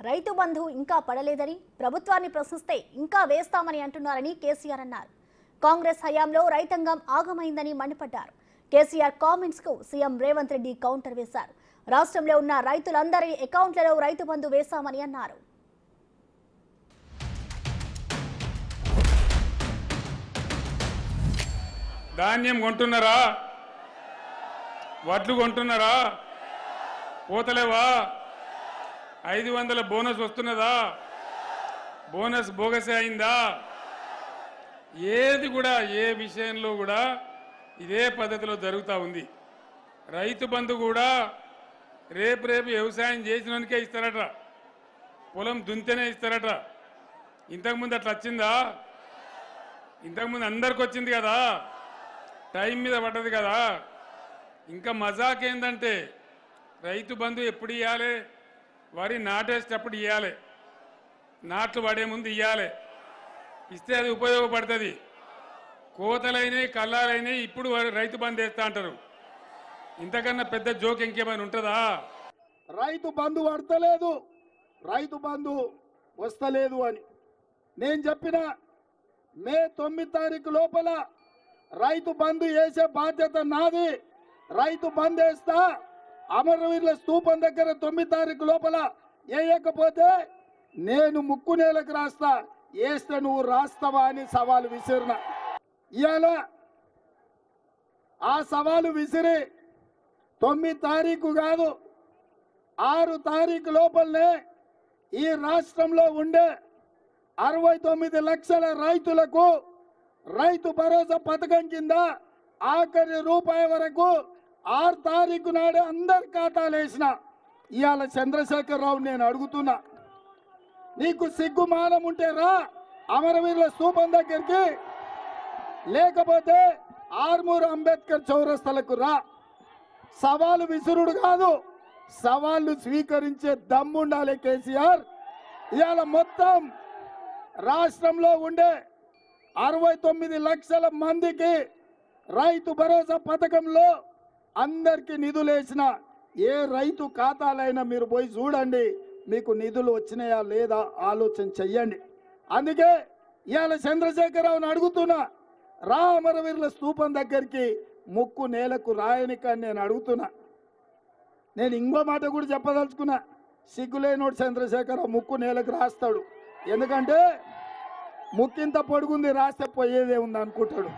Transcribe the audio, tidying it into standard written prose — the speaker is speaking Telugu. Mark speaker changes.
Speaker 1: రైతు బంధు ఇంకా పడలేదని ప్రభుత్వాన్ని ప్రశ్నిస్తే ఇంకా వేస్తామని అంటున్నారని కేసీఆర్ అన్నారు. కాంగ్రెస్ హయాంలో రైతాంగం ఆగమైందని మండిపడ్డారు. కేసీఆర్ కామెంట్స్ కు సీఎం రేవంత్ రెడ్డి కౌంటర్ వేశారు. రాష్ట్రంలో ఉన్న రైతులందరి అకౌంట్లలో రైతు బంధు వేశామని అన్నారు.
Speaker 2: ధాన్యం కొంటున్నారా? వడ్లు కొంటున్నారా? పోతలేవా? 500 బోనస్ వస్తున్నదా? బోనస్ బోగసే అయిందా? ఏది కూడా ఏ విషయంలో కూడా ఇదే పద్ధతిలో జరుగుతూ ఉంది. రైతు బంధు కూడా రేపు వ్యవసాయం చేసినోనికే ఇస్తారట, పొలం దున్నితేనే ఇస్తారట. ఇంతకుముందు అట్లా వచ్చిందా? ఇంతకుముందు అందరికి వచ్చింది కదా, టైం మీద పడ్డది కదా. ఇంకా మజాక్ ఏంటంటే రైతు బంధు ఎప్పుడు ఇవ్వాలి? వరి నాటేసేటప్పుడు ఇవ్వాలి, నాట్లు పడే ముందు ఇవ్వాలి. ఇస్తే అది ఉపయోగపడుతుంది. కోతలైనవి కల్లాలైనవి ఇప్పుడు రైతు బంధు వేస్తా అంటారు. ఇంతకన్నా పెద్ద జోక్ ఇంకేమైనా ఉంటుందా?
Speaker 3: రైతు బంధు పడతలేదు, రైతు బంధు వస్తలేదు అని నేను చెప్పిన మే 9 తారీఖు లోపల రైతు బంధు వేసే బాధ్యత నాది. రైతు బంధు వేస్తా. అమరవీరుల స్తూపం దగ్గర 9 తారీఖు లోపల వేయకపోతే నేను ముక్కు నేలకు రాస్తా, వేస్తే నువ్వు రాస్తావా అని సవాలు విసిరిన. ఇవాళ ఆ సవాలు విసిరి 9 తారీఖు కాదు 6 తారీఖు లోపలనే ఈ రాష్ట్రంలో ఉండే 69 లక్షల రైతులకు రైతు భరోసా పథకం కింద ఆఖరి రూపాయి వరకు 6 తారీఖు నాడే అందరి ఖాతాలు వేసిన. ఇవాళ చంద్రశేఖరరావు నేను అడుగుతున్నా, నీకు సిగ్గుమానం ఉంటే రా అమరవీరుల స్తూపం దగ్గరికి, లేకపోతే ఆర్మూర్ అంబేద్కర్ చౌరస్తలకు రా. సవాలు విసురుడు కాదు, సవాళ్లు స్వీకరించే దమ్ముండాలి కేసీఆర్. ఇవాళ మొత్తం రాష్ట్రంలో ఉండే 69 లక్షల మందికి రైతు భరోసా పథకంలో అందరికీ నిధులేసిన ఏ రైతు ఖాతాలైనా మీరు పోయి చూడండి, మీకు నిధులు వచ్చినాయా లేదా ఆలోచన చెయ్యండి. అందుకే ఇవాళ చంద్రశేఖరరావుని అడుగుతున్నా, రా అమరవీరుల స్తూపం దగ్గరికి ముక్కు నేలకు రాయనికని నేను అడుగుతున్నా. నేను ఇంకో మాట కూడా చెప్పదలుచుకున్నా, సిగ్గులేనోడు చంద్రశేఖరరావు ముక్కు నేలకు రాస్తాడు. ఎందుకంటే ముక్కింత పొడుగుంది, రాస్తే పోయేదే ఉంది అనుకుంటాడు.